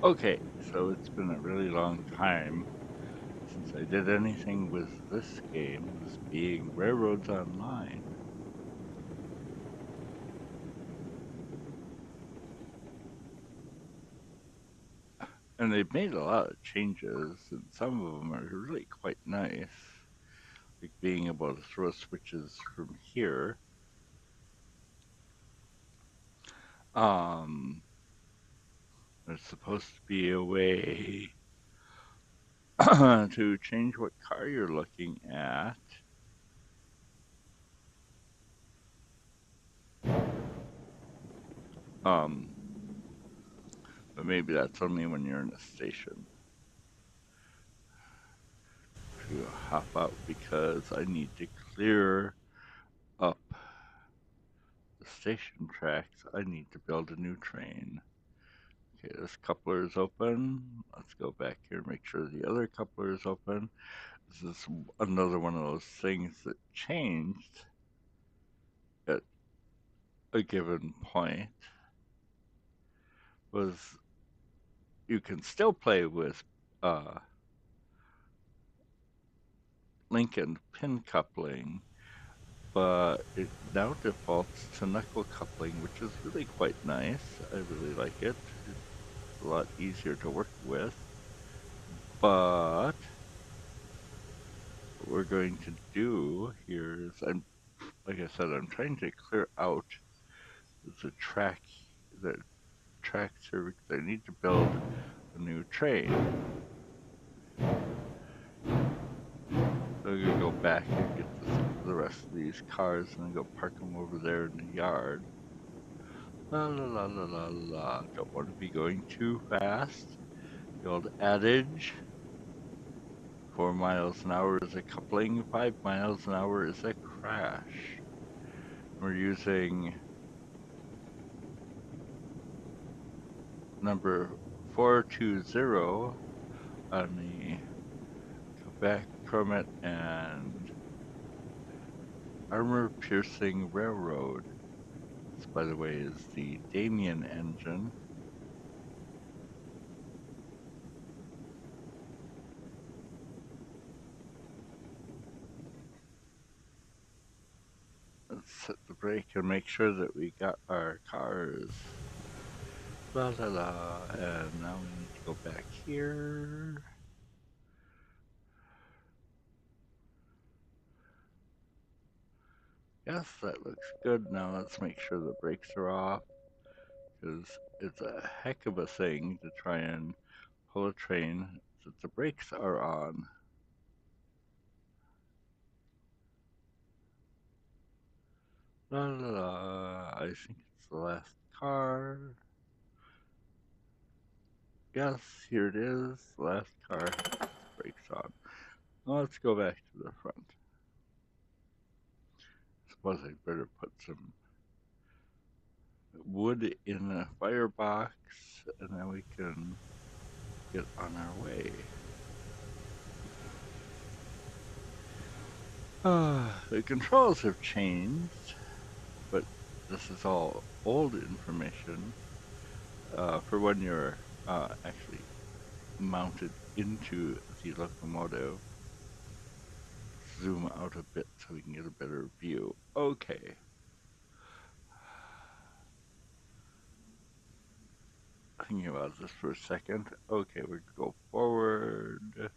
Okay, so it's been a really long time since I did anything with this game, this being Railroads Online. And they've made a lot of changes, and some of them are really quite nice, like being able to throw switches from here. Um, there's supposed to be a way to change what car you're looking at. Um, but maybe that's only when you're in a station. To hop out because I need to clear up the station tracks. I need to build a new train. Okay, this coupler is open. Let's go back here and make sure the other coupler is open. This is another one of those things that changed at a given point. Was you can still play with uh, link and pin coupling, but it now defaults to knuckle coupling, which is really quite nice. I really like it. It's a lot easier to work with. But what we're going to do here is, like I said, I'm trying to clear out the tracks here because I need to build a new train. So I'm gonna go back and get the rest of these cars and then go park them over there in the yard. La la la la la la. Don't want to be going too fast. The old adage: 4 miles an hour is a coupling, 5 miles an hour is a crash. We're using number 420 on the Quebec Permit and Armor Piercing Railroad. This, by the way, is the Damien engine. Let's set the brake and make sure that we got our cars. La la la. And now we need to go back here. Yes, that looks good. Now let's make sure the brakes are off, because it's a heck of a thing to try and pull a train that the brakes are on. La la la. I think it's the last car. Yes, here it is. Last car. Brakes on. Well, let's go back to the front. Suppose I better put some wood in a firebox, and then we can get on our way. The controls have changed, but this is all old information for when you're actually mounted into the locomotive. Zoom out a bit so we can get a better view. Okay. Thinking about this for a second. Okay, we go forward.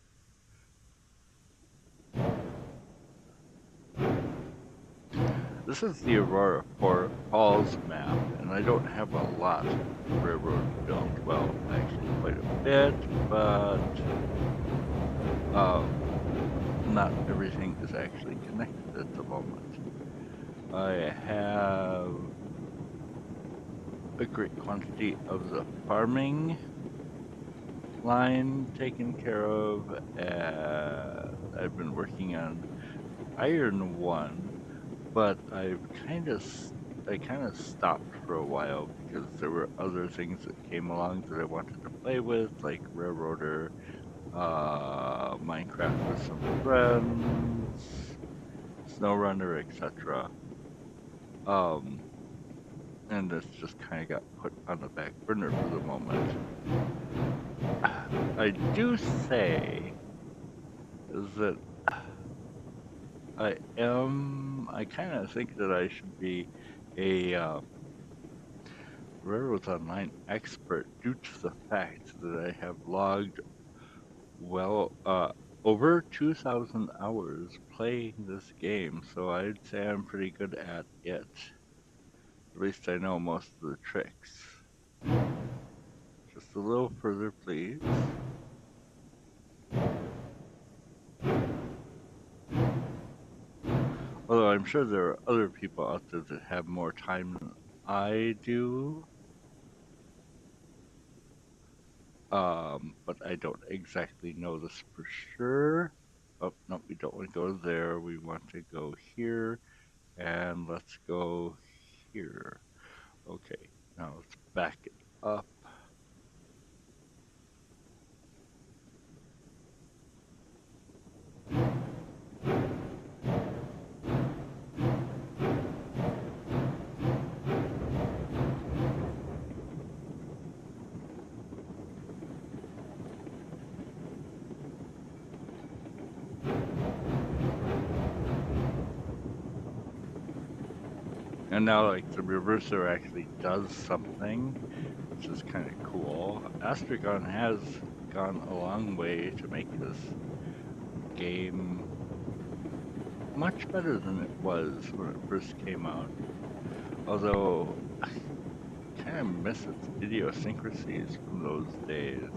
This is the Aurora Falls map, and I don't have a lot of railroad built. Well, actually quite a bit, but not everything is actually connected at the moment. I have a great quantity of the farming line taken care of, and I've been working on Iron One, but I kind of stopped for a while because there were other things that came along that I wanted to play with, like Railroader, Minecraft with some friends, SnowRunner, etc. Um, and this just kind of got put on the back burner for the moment. I do say is that I kind of think that I should be a Railroads Online expert due to the fact that I have logged well over 2,000 hours playing this game, so I'd say I'm pretty good at it. At least I know most of the tricks. Just a little further, please. Although I'm sure there are other people out there that have more time than I do. But I don't exactly know this for sure. Oh, no, we don't want to go there. We want to go here, and let's go here. Okay, now let's back it up. And now, like, the reverser actually does something, which is kind of cool. Astragon has gone a long way to make this game much better than it was when it first came out. Although, I kind of miss its idiosyncrasies from those days.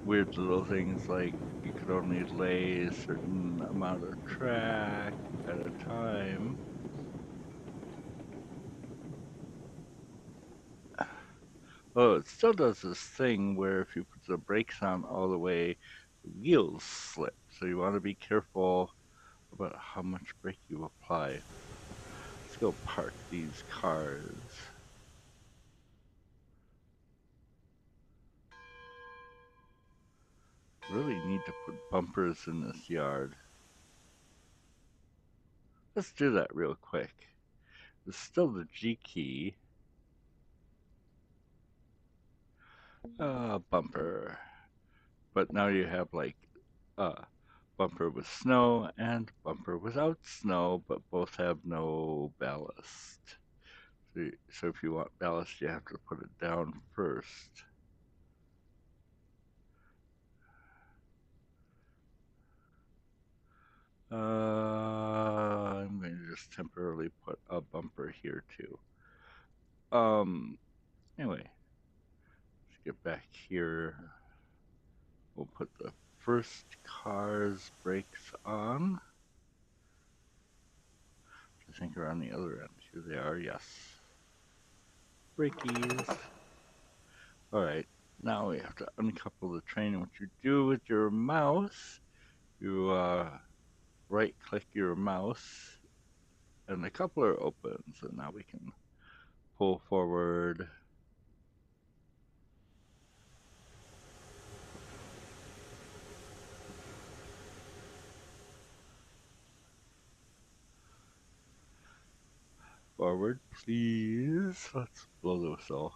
Weird little things like you could only lay a certain amount of track at a time. Oh, it still does this thing where if you put the brakes on all the way, the wheels slip. So you want to be careful about how much brake you apply. Let's go park these cars. Really need to put bumpers in this yard. Let's do that real quick. It's still the G key. Bumper. But now you have like bumper with snow and bumper without snow, but both have no ballast. So if you want ballast, you have to put it down first. I'm going to just temporarily put a bumper here too. Anyway, let's get back here. We'll put the first car's brakes on. I think are on the other end. Here they are, yes. Brakies. Alright, now we have to uncouple the train. And what you do with your mouse, you right click your mouse and the coupler opens, and now we can pull forward. Forward, please. Let's blow the whistle.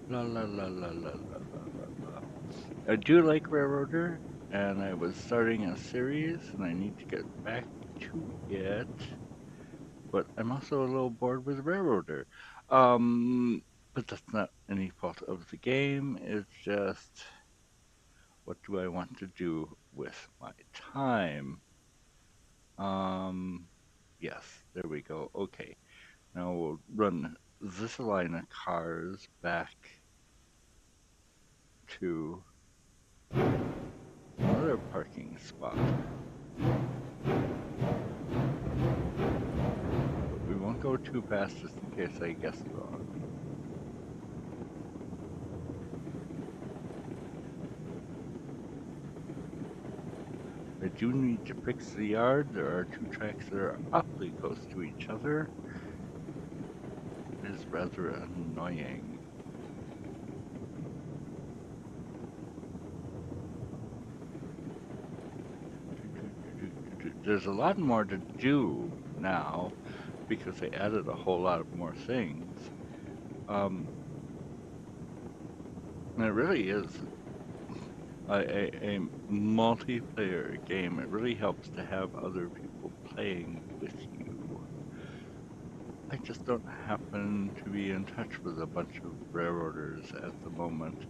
La la la la la la la la. I do like Railroader, and I was starting a series, and I need to get back to it. But I'm also a little bored with Railroader. But that's not any fault of the game. It's just what do I want to do with my time? Um, yes, there we go. Okay, now we'll run this line of cars back to another parking spot. But we won't go too fast just in case I guessed wrong. I do need to fix the yard. There are two tracks that are awfully close to each other. It is rather annoying. There's a lot more to do now because they added a whole lot of more things. And it really is a multiplayer game. It really helps to have other people playing with you. I just don't happen to be in touch with a bunch of railroaders at the moment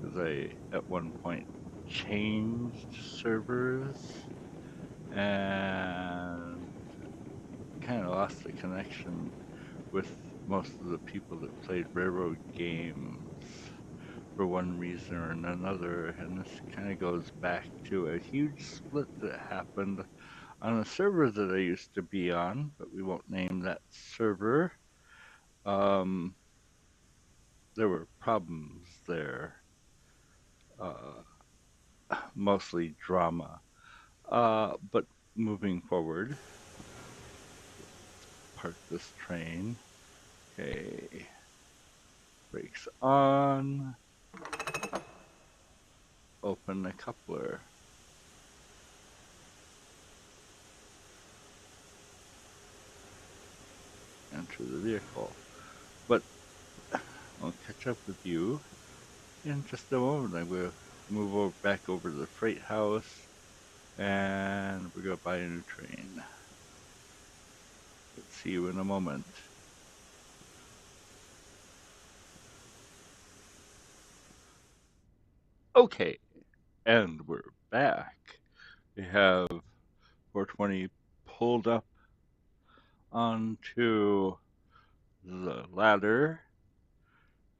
because I, at one point, changed servers and kind of lost the connection with most of the people that played railroad games for one reason or another. And this kind of goes back to a huge split that happened on a server that I used to be on, but we won't name that server. Um, there were problems there, uh, mostly drama. But moving forward, park this train. Okay, brakes on. Open the coupler. Enter the vehicle. But I'll catch up with you in just a moment. I'm going to move back over to the freight house and we're going to buy a new train. Let's see you in a moment. Okay, and we're back. We have 420 pulled up onto the ladder,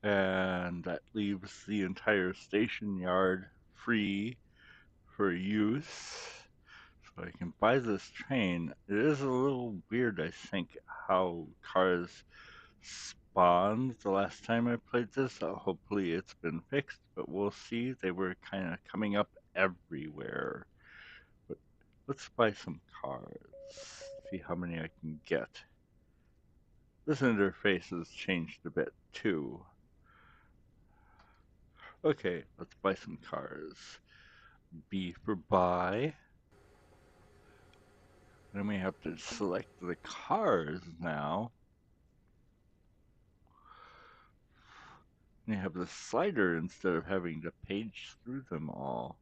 and that leaves the entire station yard free for use. So I can buy this train. It is a little weird, I think, how cars spawned the last time I played this. Hopefully it's been fixed, but we'll see. They were kind of coming up everywhere. But let's buy some cars. See how many I can get. This interface has changed a bit too. Okay, let's buy some cars. B for buy. Then we have to select the cars now. And you have the slider instead of having to page through them all.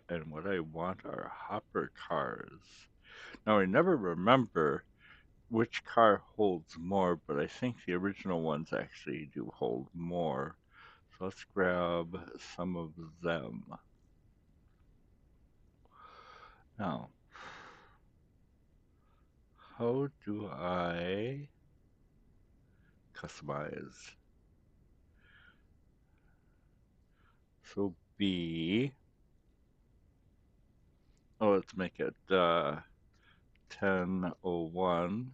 And what I want are hopper cars. Now I never remember which car holds more, but I think the original ones actually do hold more. So let's grab some of them. Now, how do I customize? So B. Oh, let's make it 1001.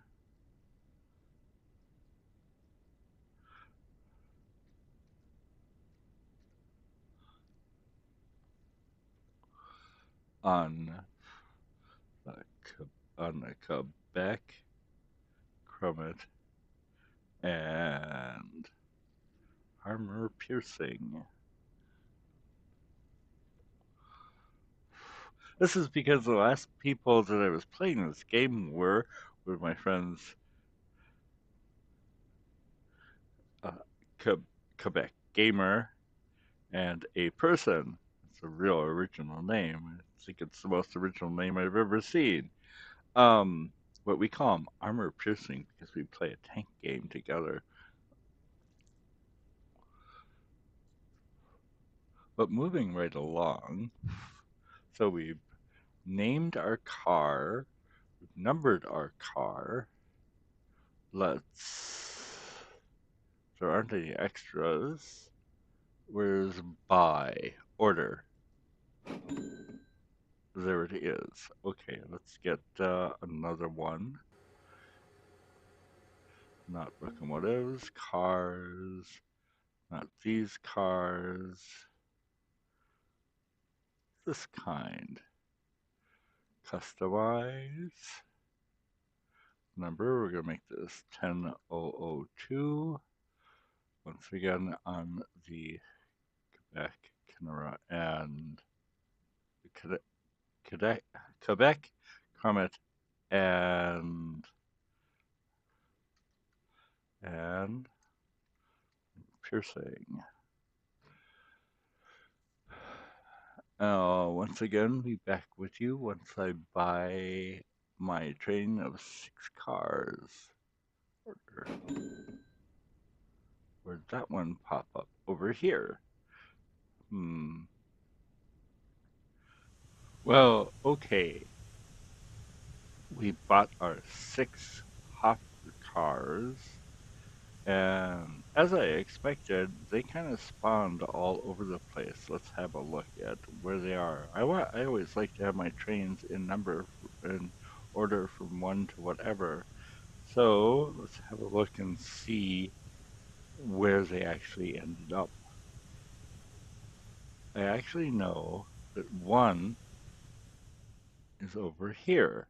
On the, on the Quebec, Crummett, and armor piercing. This is because the last people that I was playing this game were my friends uh, Quebec Gamer and a person. It's a real original name. I think it's the most original name I've ever seen. What we call him armor piercing because we play a tank game together. But moving right along, so we named our car. We've numbered our car. Let's. There aren't any extras. Where's buy? Order. There it is. Okay, let's get another one. Not locomotives, cars, not these cars. This kind. Customize. Number, we're going to make this 10002. Once again on the Quebec, Canara, and Quebec, Comet, and and piercing. Once again, be back with you once I buy my train of 6 cars. Where'd that one pop up? Over here. Well, okay. We bought our 6 hopper cars, and as I expected, they kind of spawned all over the place. Let's have a look at where they are. I always like to have my trains in order from one to whatever. So let's have a look and see where they actually ended up. I actually know that one is over here.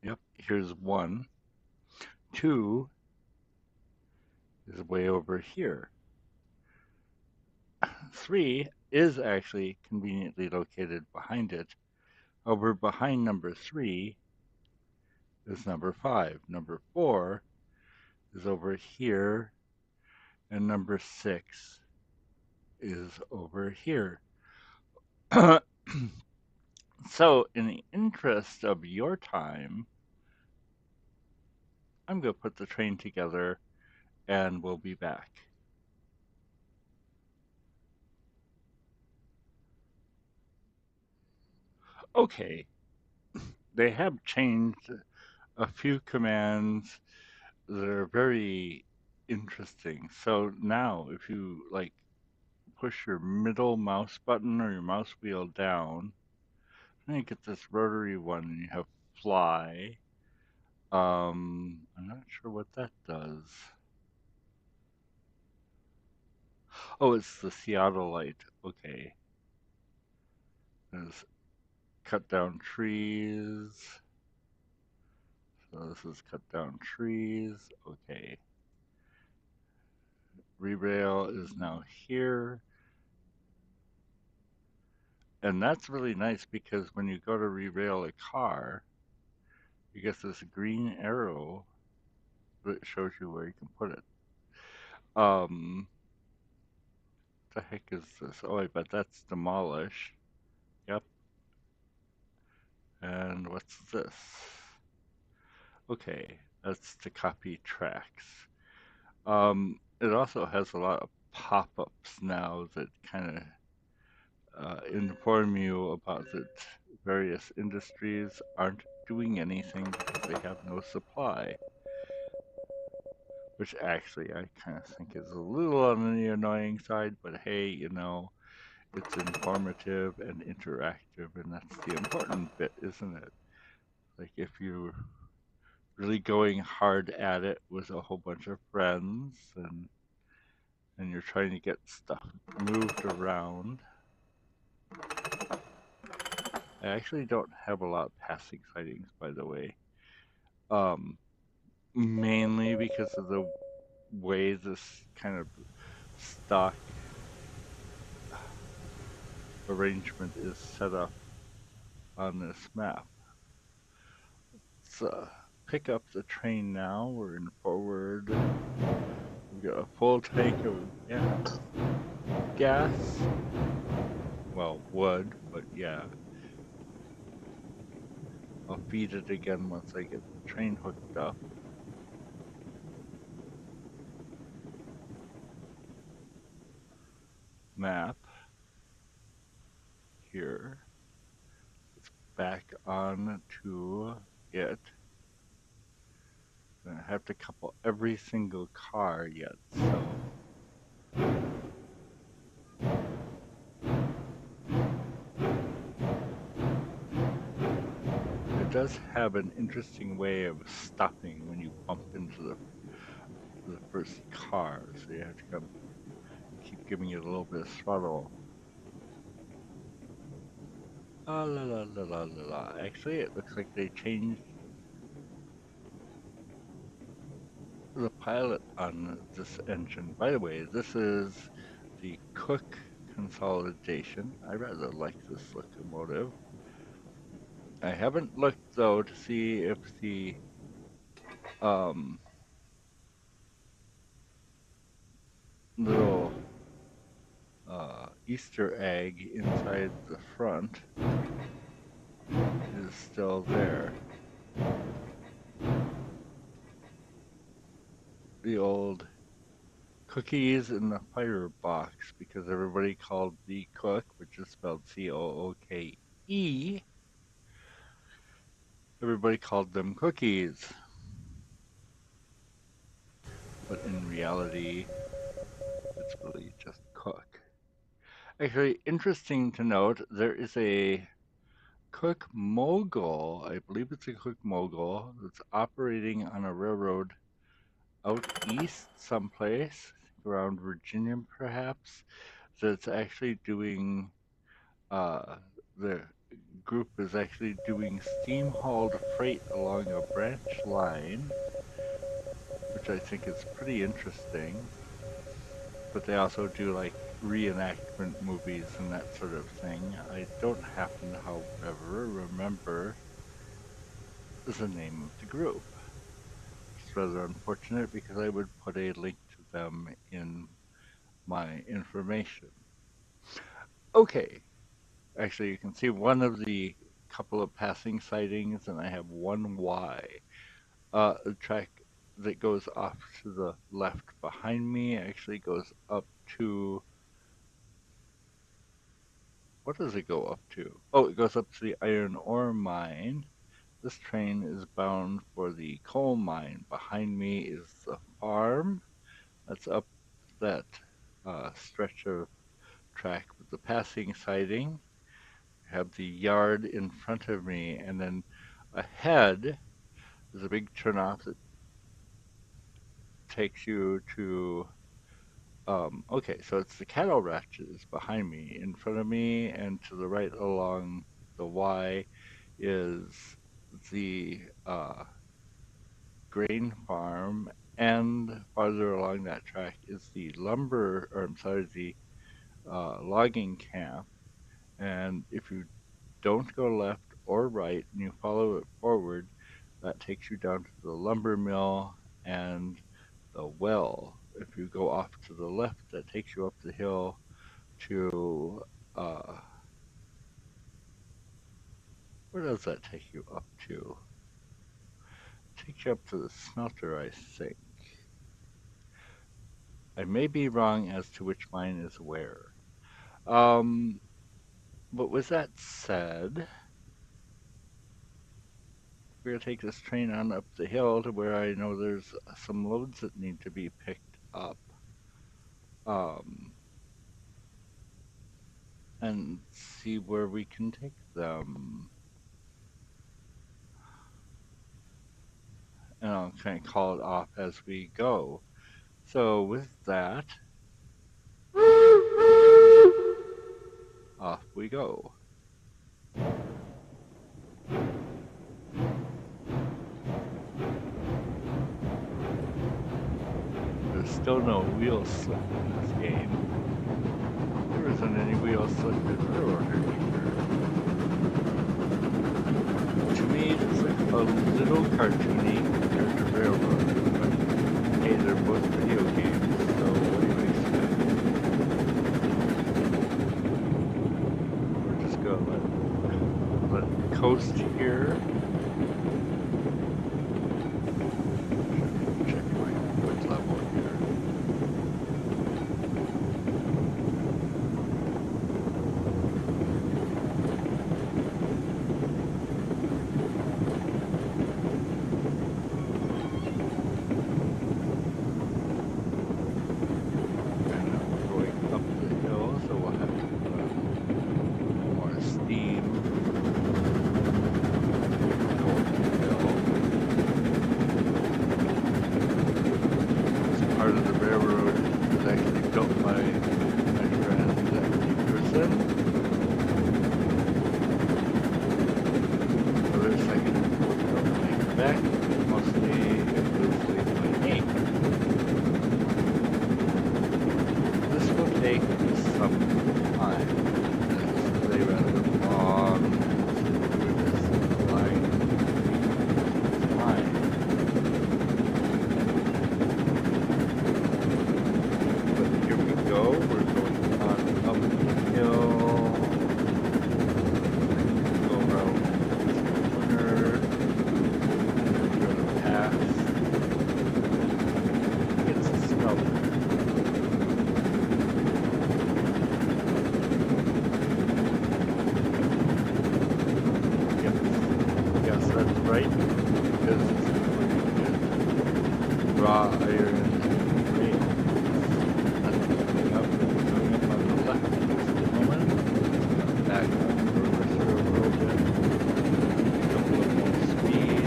Yep, here's one. Two is way over here. 3 is actually conveniently located behind it. Over behind number 3 is number 5. Number 4 is over here, and number 6 is over here. So, in the interest of your time, I'm going to put the train together and we'll be back. Okay, they have changed a few commands that are very interesting. So now, if you like push your middle mouse button or your mouse wheel down, then you get this rotary one and you have fly. I'm not sure what that does. Oh, it's the Seattle light. Okay. There's cut down trees. So this is cut down trees. Okay. Re-rail is now here. And that's really nice because when you go to re-rail a car, you get this green arrow that shows you where you can put it. The heck is this? Oh, I bet that's demolish. Yep. And what's this? Okay, that's to copy tracks. It also has a lot of pop-ups now that kind of inform you about that various industries aren't doing anything because they have no supply. Which actually I kind of think is a little on the annoying side, but hey, it's informative and interactive, and that's the important bit, isn't it? Like if you're really going hard at it with a whole bunch of friends and you're trying to get stuff moved around. I actually don't have a lot of passing sightings, by the way. Mainly because of the way this kind of stock arrangement is set up on this map. Let's pick up the train now. We're in forward. We've got a full tank of gas. Well, wood, but yeah. I'll feed it again once I get the train hooked up. Map. Here. back on to it. I have to couple every single car yet, so. It does have an interesting way of stopping when you bump into the first car, so you have to kind of keep giving it a little bit of throttle. La la la la la la. Actually, it looks like they changed the pilot on this engine. By the way, this is the Cook consolidation. I rather like this locomotive. I haven't looked though to see if the um, little Easter egg inside the front is still there. The old cookies in the firebox, because everybody called the Cook, which is spelled Cooke, everybody called them cookies. But in reality, it's really just Cook. Actually, interesting to note, there is a Cook Mogul, I believe it's a Cook Mogul, that's operating on a railroad out east someplace, around Virginia perhaps, that's actually doing, the group is actually doing steam hauled freight along a branch line, which I think is pretty interesting. But they also do like reenactment movies and that sort of thing. I don't happen, however, remember the name of the group. It's rather unfortunate because I would put a link to them in my information. Okay, actually, you can see one of the couple of passing sightings, and I have one Y. The track that goes off to the left behind me actually goes up to. What does it go up to? Oh, it goes up to the iron ore mine. This train is bound for the coal mine. Behind me is the farm. That's up that stretch of track with the passing siding. I have the yard in front of me, and then ahead is a big turnoff that takes you to. Okay, so it's the cattle ranches behind me. In front of me and to the right along the Y is the grain farm, and farther along that track is the lumber, or I'm sorry, the logging camp. And if you don't go left or right and you follow it forward, that takes you down to the lumber mill and the well. If you go off to the left, that takes you up the hill to where does that take you up to? It takes you up to the smelter, I think. I may be wrong as to which mine is where. Um, but with that said, we're gonna take this train on up the hill to where I know there's some loads that need to be picked up. Um, and see where we can take them. And I'll kind of call it off as we go. So with that, off we go. There's still no wheel slip in this game. There isn't any wheel slip in Railroad Adventure. To me, it's like a little cartoony compared to Railroad, but hey, they're both video games, so what do you expect? We're just gonna let it coast here. Check my foot level here. part of the railroad was actually built by my friend Peterson. Other second built by Quebec, mostly loosely by me. This will take some time. It's a rather long line. But here we go. We're going on up the hill. Go around this corner. We're going to pass. It's the snow. Yes, that's right. Because this is where you get raw iron rails. That's coming up on the left at this moment. Back up over here a little bit. Pick up a little more speed.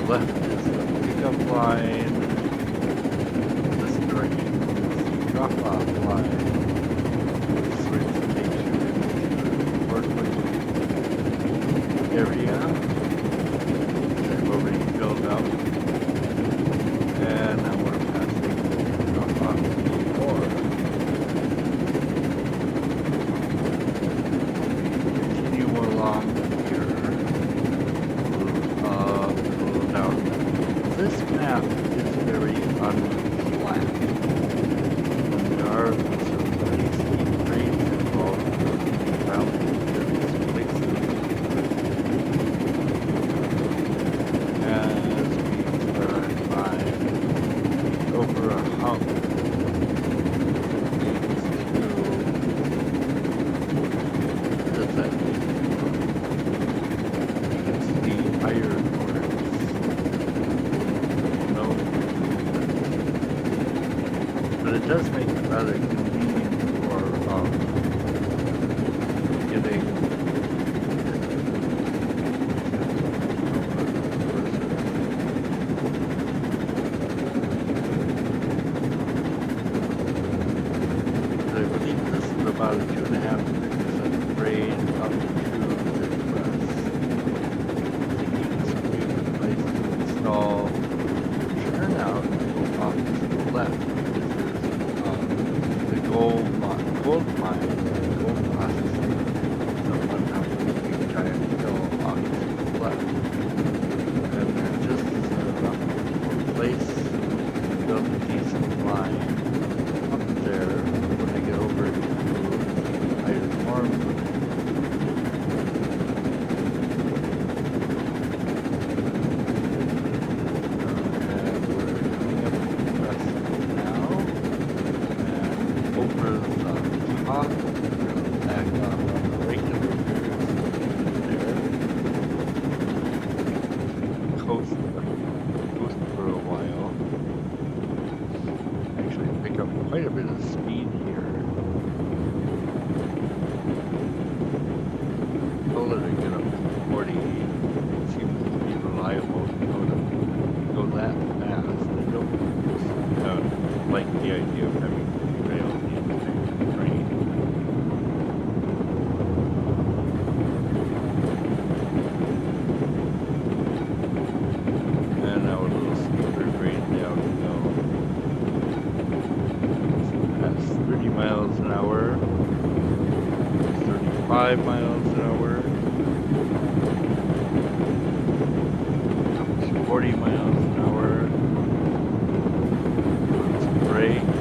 Left is the pickup line. This direction is the drop-off line. Switch to make sure it's working area, which I've already filled up. And now we're passing drop-off more. Continue along here. A little down. This map is very unflat. There are some pretty steep grades involved around various places. As we start by over a hump, does that mean? It's the iron ores. No, but it does make it rather convenient for getting I believe this is about a 2.5% grade up to the crest. Taking some new device to install turnout to go off to the left because there's the gold mine and gold processing up on top of the big giant hill off to the left. And there just is enough place to build a decent line up there when I get over to Iron Farm. And we're coming up to the crest now. And over the top, we're back on the regular there. Coast for a while. Actually pick up quite a bit of speed here. Told her to get up to 40. It seems to be reliable to go that fast. I don't like the idea of having to derail the entire train. And now a little steeper grade downhill. That's 30 miles an hour, 35 miles an hour, up to 40 miles an hour. Put some brakes.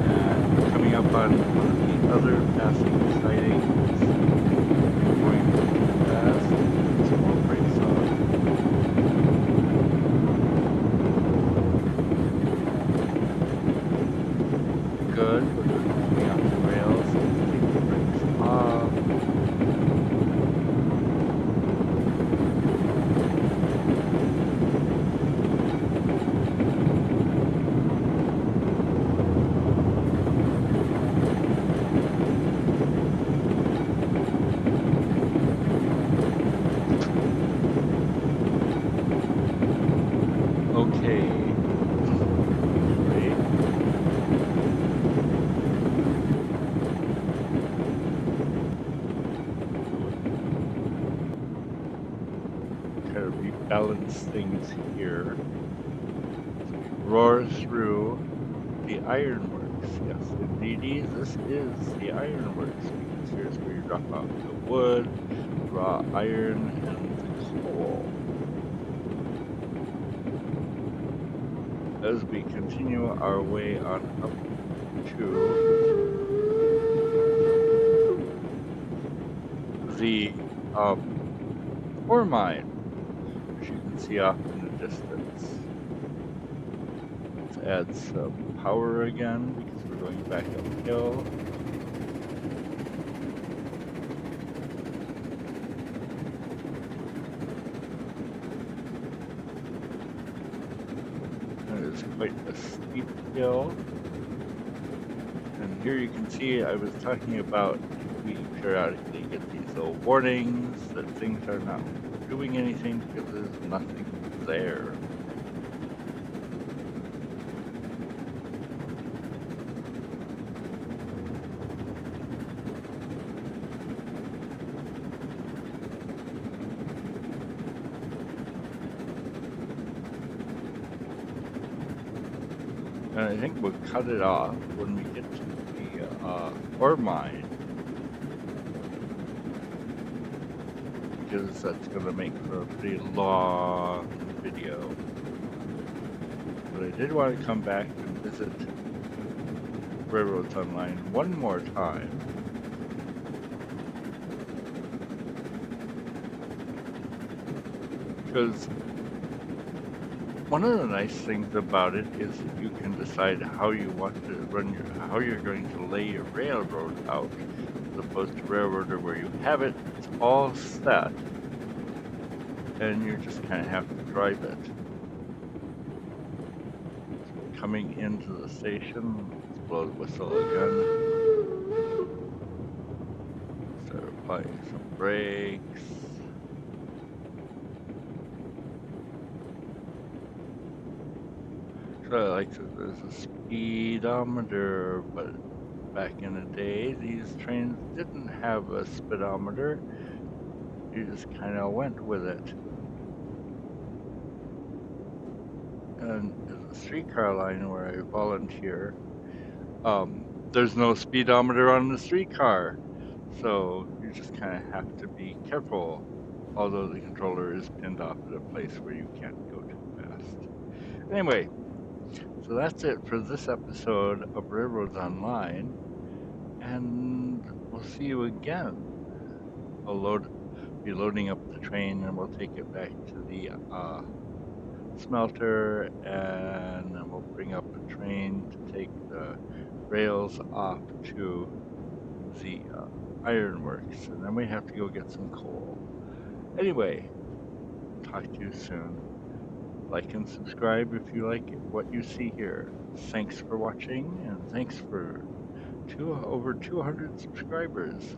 And coming up on one of the other passing sidings, going too fast, some more brakes on. Good, we're coming off the rails, take the brakes off. balance things here. Roar through the ironworks. Yes, indeedy, this is the ironworks, because here's where you drop off the wood, raw iron, and the coal. As we continue our way on up to the ore mine, which you can see off in the distance. Let's add some power again, because we're going back uphill. It is quite a steep hill. And here you can see I was talking about we periodically get these little warnings that things are not doing anything because there's nothing there. And I think we'll cut it off when we get to the ore mine, because that's going to make for a pretty long video. But I did want to come back and visit Railroads Online one more time. Because one of the nice things about it is that you can decide how you want to run how you're going to lay your railroad out, as opposed to Railroader where you have it, it's all set, and you just kind of have to drive it. So coming into the station, let's blow the whistle again. Start applying some brakes. I like that there's a speedometer, but back in the day, these trains didn't have a speedometer. You just kind of went with it. And the streetcar line where I volunteer, there's no speedometer on the streetcar, so you just kind of have to be careful, although the controller is pinned off at a place where you can't go too fast. Anyway, so that's it for this episode of Railroads Online, and we'll see you again. I'll be loading up the train, and we'll take it back to the smelter, and then we'll bring up a train to take the rails off to the ironworks, and then we have to go get some coal. Anyway, talk to you soon. Like and subscribe if you like what you see here. Thanks for watching, and thanks for over 200 subscribers.